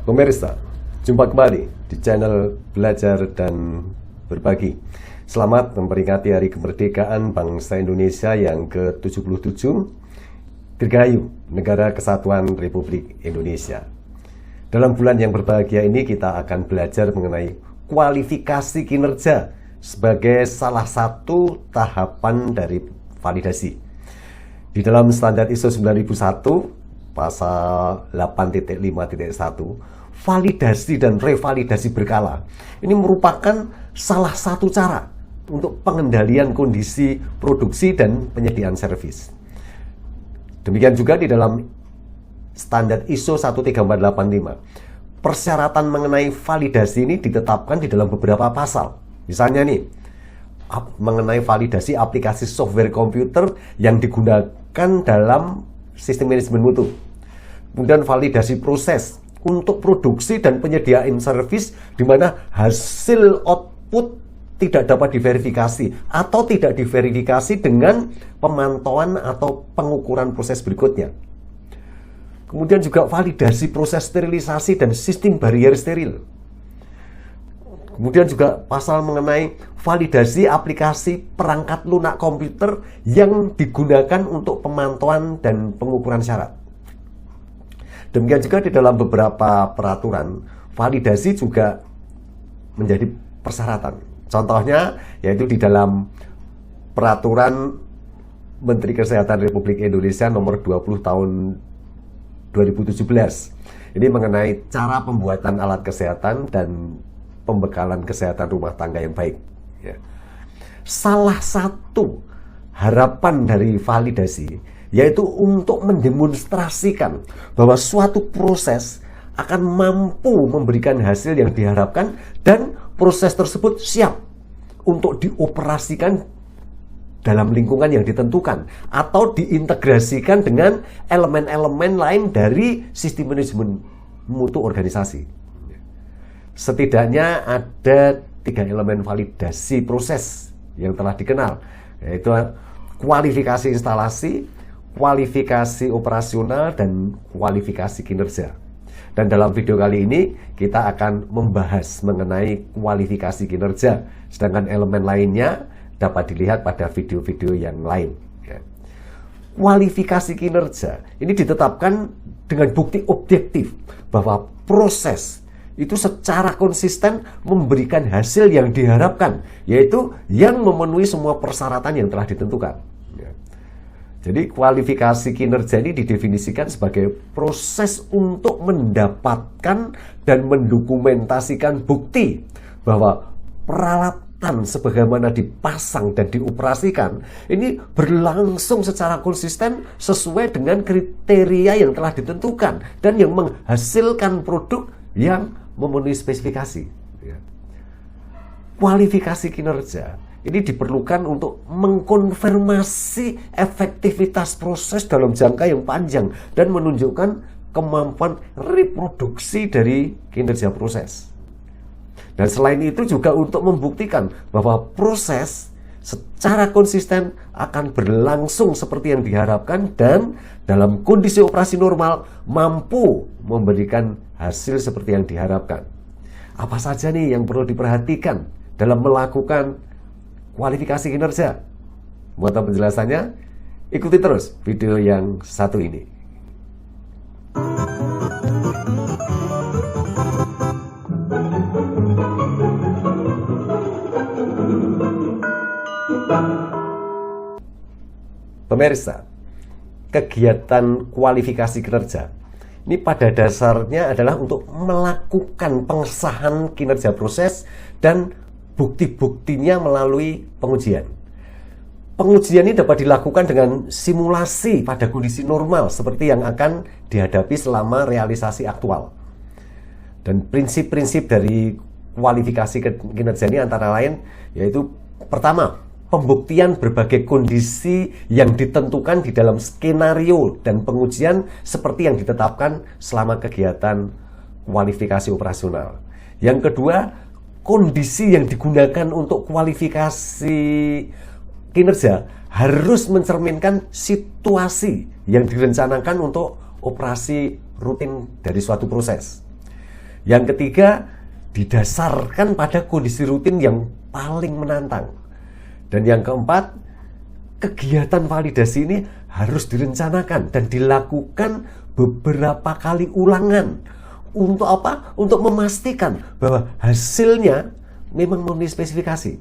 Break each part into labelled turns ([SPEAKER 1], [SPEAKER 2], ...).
[SPEAKER 1] Pemirsa, jumpa kembali di channel Belajar dan Berbagi. Selamat memperingati Hari Kemerdekaan Bangsa Indonesia yang ke-77, Dirgahayu, Negara Kesatuan Republik Indonesia. Dalam bulan yang berbahagia ini kita akan belajar mengenai kualifikasi kinerja sebagai salah satu tahapan dari validasi. Di dalam standar ISO 9001, pasal 8.5.1, validasi dan revalidasi berkala ini merupakan salah satu cara untuk pengendalian kondisi produksi dan penyediaan servis. Demikian juga di dalam standar ISO 13485, persyaratan mengenai validasi ini ditetapkan di dalam beberapa pasal. Misalnya nih, mengenai validasi aplikasi software komputer yang digunakan dalam sistem manajemen mutu. Kemudian validasi proses untuk produksi dan penyediaan servis di mana hasil output tidak dapat diverifikasi atau tidak diverifikasi dengan pemantauan atau pengukuran proses berikutnya. Kemudian juga validasi proses sterilisasi dan sistem barrier steril. Kemudian juga pasal mengenai validasi aplikasi perangkat lunak komputer yang digunakan untuk pemantauan dan pengukuran syarat. Demikian juga di dalam beberapa peraturan, validasi juga menjadi persyaratan. Contohnya yaitu di dalam Peraturan Menteri Kesehatan Republik Indonesia nomor 20 tahun 2017. Ini mengenai cara pembuatan alat kesehatan dan pembekalan kesehatan rumah tangga yang baik. Ya. Salah satu harapan dari validasi yaitu untuk mendemonstrasikan bahwa suatu proses akan mampu memberikan hasil yang diharapkan dan proses tersebut siap untuk dioperasikan dalam lingkungan yang ditentukan atau diintegrasikan dengan elemen-elemen lain dari sistem manajemen mutu organisasi. Setidaknya ada 3 elemen validasi proses yang telah dikenal, yaitu kualifikasi instalasi, kualifikasi operasional, dan kualifikasi kinerja. Dan dalam video kali ini kita akan membahas mengenai kualifikasi kinerja, sedangkan elemen lainnya dapat dilihat pada video-video yang lain. Kualifikasi kinerja ini ditetapkan dengan bukti objektif bahwa proses itu secara konsisten memberikan hasil yang diharapkan, yaitu yang memenuhi semua persyaratan yang telah ditentukan. Jadi kualifikasi kinerja ini didefinisikan sebagai proses untuk mendapatkan dan mendokumentasikan bukti bahwa peralatan sebagaimana dipasang dan dioperasikan ini berlangsung secara konsisten sesuai dengan kriteria yang telah ditentukan dan yang menghasilkan produk yang memenuhi spesifikasi. Kualifikasi kinerja ini diperlukan untuk mengkonfirmasi efektivitas proses dalam jangka yang panjang dan menunjukkan kemampuan reproduksi dari kinerja proses. Dan selain itu juga untuk membuktikan bahwa proses secara konsisten akan berlangsung seperti yang diharapkan dan dalam kondisi operasi normal mampu memberikan hasil seperti yang diharapkan. Apa saja nih yang perlu diperhatikan dalam melakukan kualifikasi kinerja? Buat penjelasannya, ikuti terus video yang satu ini. Pemirsa, kegiatan kualifikasi kinerja ini pada dasarnya adalah untuk melakukan pengesahan kinerja proses dan bukti-buktinya melalui pengujian. Pengujian ini dapat dilakukan dengan simulasi pada kondisi normal seperti yang akan dihadapi selama realisasi aktual. Dan prinsip-prinsip dari kualifikasi kinerja ini antara lain yaitu pertama, pembuktian berbagai kondisi yang ditentukan di dalam skenario dan pengujian seperti yang ditetapkan selama kegiatan kualifikasi operasional. Yang kedua, kondisi yang digunakan untuk kualifikasi kinerja harus mencerminkan situasi yang direncanakan untuk operasi rutin dari suatu proses. Yang ketiga, didasarkan pada kondisi rutin yang paling menantang. Dan yang keempat, kegiatan validasi ini harus direncanakan dan dilakukan beberapa kali ulangan. Untuk apa? Untuk memastikan bahwa hasilnya memang memenuhi spesifikasi.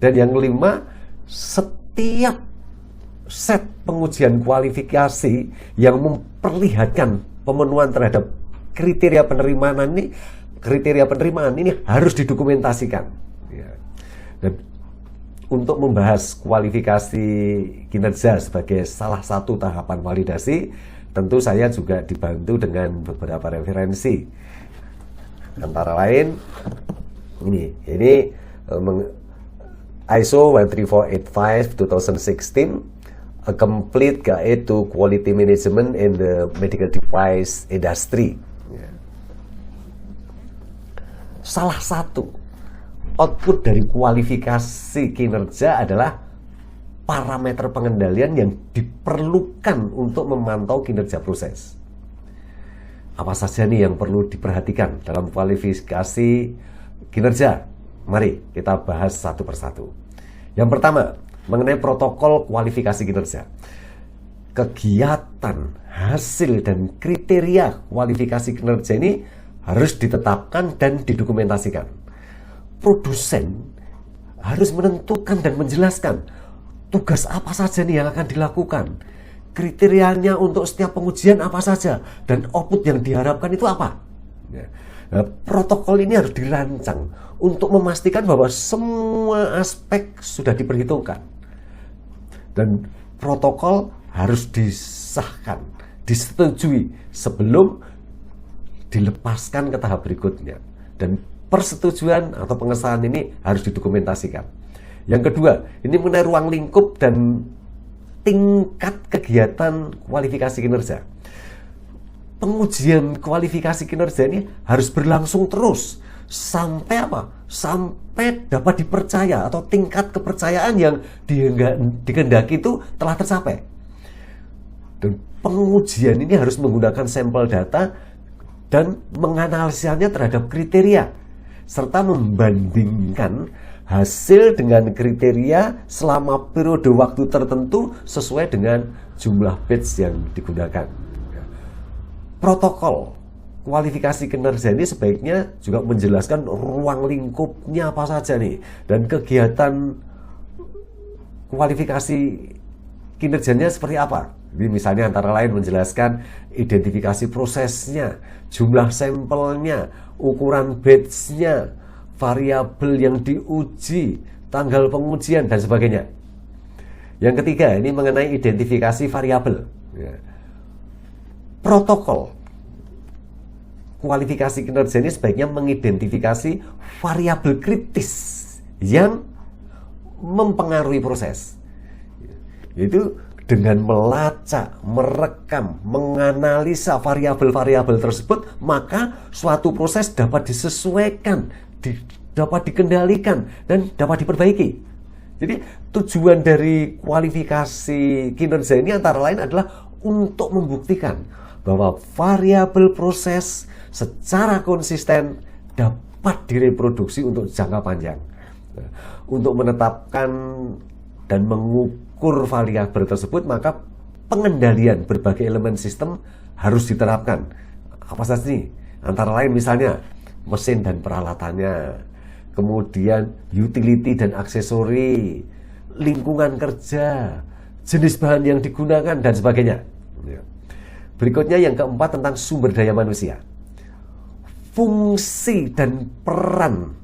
[SPEAKER 1] Dan yang kelima, setiap set pengujian kualifikasi yang memperlihatkan pemenuhan terhadap kriteria penerimaan ini harus didokumentasikan. Dan untuk membahas kualifikasi kinerja sebagai salah satu tahapan validasi, tentu saya juga dibantu dengan beberapa referensi. Antara lain ini ISO 13485 2016, A Complete Guide to Quality Management in the Medical Device Industry. Salah satu output dari kualifikasi kinerja adalah parameter pengendalian yang diperlukan untuk memantau kinerja proses. Apa saja nih yang perlu diperhatikan dalam kualifikasi kinerja? Mari kita bahas satu persatu. Yang pertama, mengenai protokol kualifikasi kinerja. Kegiatan, hasil, dan kriteria kualifikasi kinerja ini harus ditetapkan dan didokumentasikan. Produsen harus menentukan dan menjelaskan tugas apa saja nih yang akan dilakukan, kriterianya untuk setiap pengujian apa saja, dan output yang diharapkan itu apa. Nah, protokol ini harus dirancang untuk memastikan bahwa semua aspek sudah diperhitungkan. Dan protokol harus disahkan, disetujui sebelum dilepaskan ke tahap berikutnya. Dan persetujuan atau pengesahan ini harus didokumentasikan. Yang kedua, ini mengenai ruang lingkup dan tingkat kegiatan kualifikasi kinerja. Pengujian kualifikasi kinerja ini harus berlangsung terus sampai apa? Sampai dapat dipercaya atau tingkat kepercayaan yang dikehendaki itu telah tercapai. Dan pengujian ini harus menggunakan sampel data dan menganalisanya terhadap kriteria serta membandingkan hasil dengan kriteria selama periode waktu tertentu sesuai dengan jumlah batch yang digunakan. Protokol kualifikasi kinerja ini sebaiknya juga menjelaskan ruang lingkupnya apa saja nih, dan kegiatan kualifikasi kinerjanya seperti apa. Jadi misalnya antara lain menjelaskan identifikasi prosesnya, jumlah sampelnya, ukuran batch-nya, variabel yang diuji, tanggal pengujian, dan sebagainya. Yang ketiga, ini mengenai identifikasi variabel. Protokol kualifikasi kinerja ini sebaiknya mengidentifikasi variabel kritis yang mempengaruhi proses. Itu dengan melacak, merekam, menganalisa variabel-variabel tersebut, maka suatu proses dapat disesuaikan, dapat dikendalikan, dan dapat diperbaiki. Jadi tujuan dari kualifikasi kinerja ini antara lain adalah untuk membuktikan bahwa variabel proses secara konsisten dapat direproduksi untuk jangka panjang. Untuk menetapkan dan mengukur variabel tersebut, maka pengendalian berbagai elemen sistem harus diterapkan. Apa saja sih? Antara lain misalnya mesin dan peralatannya, kemudian utility dan aksesori, lingkungan kerja, jenis bahan yang digunakan, dan sebagainya. Berikutnya yang keempat tentang sumber daya manusia. Fungsi dan peran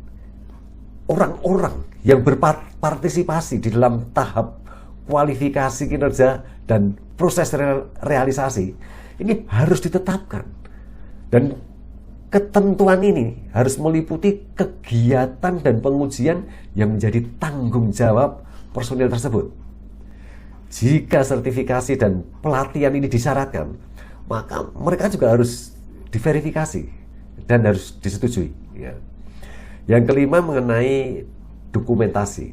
[SPEAKER 1] orang-orang yang berpartisipasi di dalam tahap kualifikasi kinerja dan proses realisasi ini harus ditetapkan. Dan ketentuan ini harus meliputi kegiatan dan pengujian yang menjadi tanggung jawab personil tersebut. Jika sertifikasi dan pelatihan ini disyaratkan, maka mereka juga harus diverifikasi dan harus disetujui. Yang kelima mengenai dokumentasi.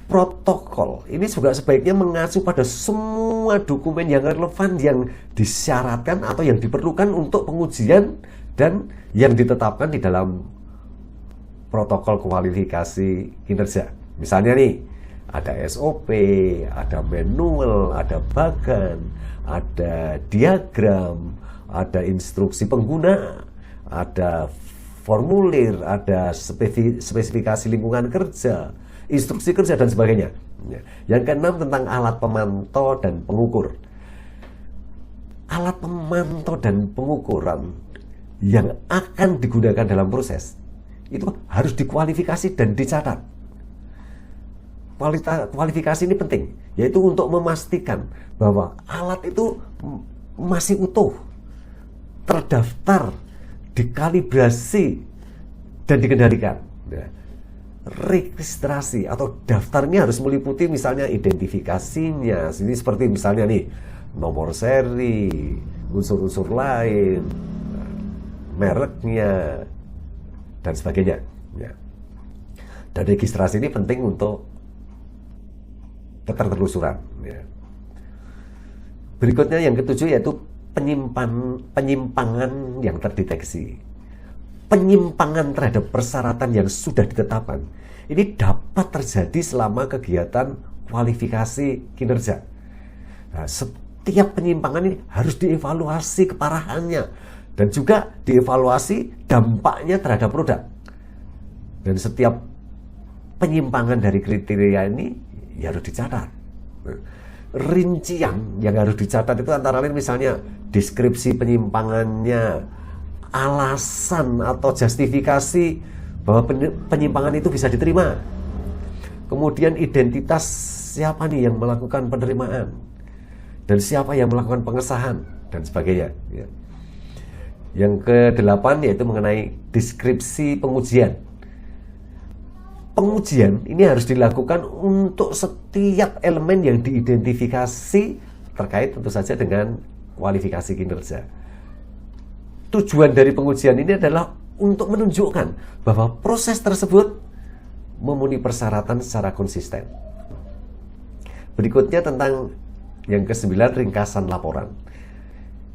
[SPEAKER 1] protokol ini juga sebaiknya mengacu pada semua dokumen yang relevan yang disyaratkan atau yang diperlukan untuk pengujian dan yang ditetapkan di dalam protokol kualifikasi kinerja. Misalnya nih, ada SOP, ada manual, ada bagan, ada diagram, ada instruksi pengguna, ada formulir, ada spesifikasi lingkungan kerja, instruksi kerja, dan sebagainya. Yang keenam tentang alat pemantau dan pengukur. Alat pemantau dan pengukuran yang akan digunakan dalam proses itu harus dikualifikasi dan dicatat. Kualifikasi ini penting, yaitu untuk memastikan bahwa alat itu masih utuh, terdaftar, dikalibrasi, dan dikendalikan. Registrasi atau daftarnya harus meliputi misalnya identifikasinya, ini seperti misalnya nih nomor seri, unsur-unsur lain, mereknya, dan sebagainya. Dan registrasi ini penting untuk ketertelusuran. Berikutnya yang ketujuh yaitu penyimpangan yang terdeteksi. Penyimpangan terhadap persyaratan yang sudah ditetapkan ini dapat terjadi selama kegiatan kualifikasi kinerja. Nah, setiap penyimpangan ini harus dievaluasi keparahannya dan juga dievaluasi dampaknya terhadap produk. Dan setiap penyimpangan dari kriteria ini ya harus dicatat. Rincian yang harus dicatat itu antara lain misalnya deskripsi penyimpangannya, alasan atau justifikasi bahwa penyimpangan itu bisa diterima. Kemudian identitas siapa nih yang melakukan penerimaan dan siapa yang melakukan pengesahan dan sebagainya. Yang ke-8 yaitu mengenai deskripsi pengujian. Pengujian ini harus dilakukan untuk setiap elemen yang diidentifikasi terkait tentu saja dengan kualifikasi kinerja. Tujuan dari pengujian ini adalah untuk menunjukkan bahwa proses tersebut memenuhi persyaratan secara konsisten. Berikutnya tentang yang ke-9, ringkasan laporan.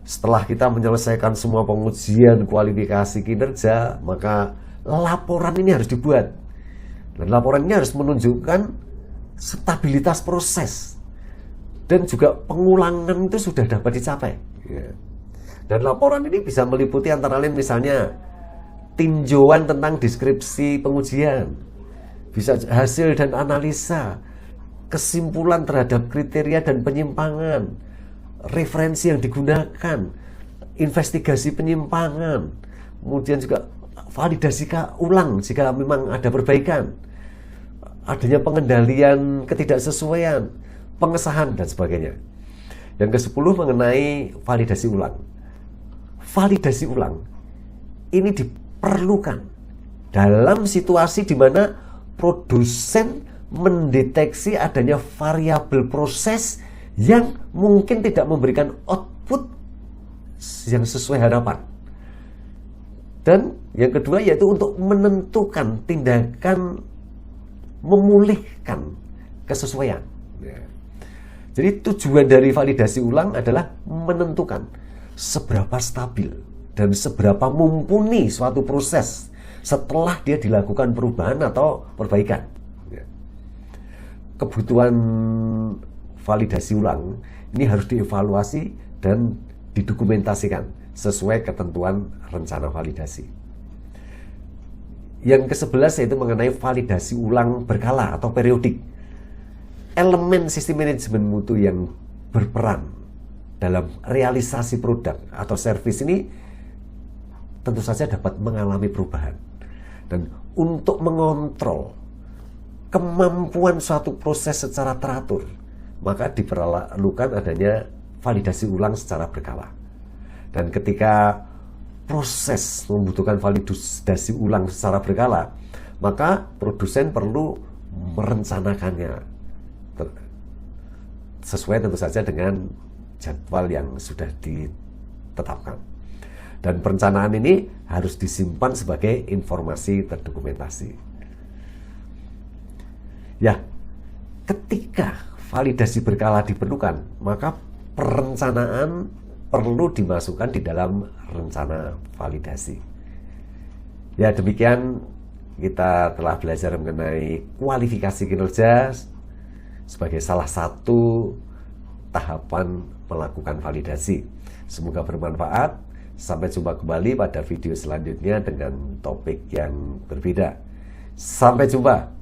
[SPEAKER 1] Setelah kita menyelesaikan semua pengujian kualifikasi kinerja, maka laporan ini harus dibuat. Dan laporan ini harus menunjukkan stabilitas proses dan juga pengulangan itu sudah dapat dicapai. Dan laporan ini bisa meliputi antara lain misalnya tinjauan tentang deskripsi pengujian, bisa hasil dan analisa, kesimpulan terhadap kriteria dan penyimpangan, referensi yang digunakan, investigasi penyimpangan, kemudian juga validasi ulang jika memang ada perbaikan, adanya pengendalian ketidaksesuaian, pengesahan, dan sebagainya. Yang ke-10 mengenai validasi ulang. Validasi ulang ini diperlukan dalam situasi di mana produsen mendeteksi adanya variabel proses yang mungkin tidak memberikan output yang sesuai harapan. Dan yang kedua yaitu untuk menentukan tindakan memulihkan kesesuaian. Jadi tujuan dari validasi ulang adalah menentukan seberapa stabil dan seberapa mumpuni suatu proses setelah dia dilakukan perubahan atau perbaikan. Kebutuhan validasi ulang ini harus dievaluasi dan didokumentasikan sesuai ketentuan rencana validasi. Yang ke-11 yaitu mengenai validasi ulang berkala atau periodik. Elemen sistem manajemen mutu yang berperan dalam realisasi produk atau servis ini tentu saja dapat mengalami perubahan. Dan untuk mengontrol kemampuan suatu proses secara teratur, maka diperlukan adanya validasi ulang secara berkala. Dan ketika proses membutuhkan validasi ulang secara berkala, maka produsen perlu merencanakannya sesuai tentu saja dengan jadwal yang sudah ditetapkan. Dan perencanaan ini harus disimpan sebagai informasi terdokumentasi. Ya, ketika validasi berkala diperlukan, maka perencanaan perlu dimasukkan di dalam rencana validasi. Ya, demikian kita telah belajar mengenai kualifikasi kinerja sebagai salah satu tahapan melakukan validasi. Semoga bermanfaat. Sampai jumpa kembali pada video selanjutnya dengan topik yang berbeda. Sampai jumpa.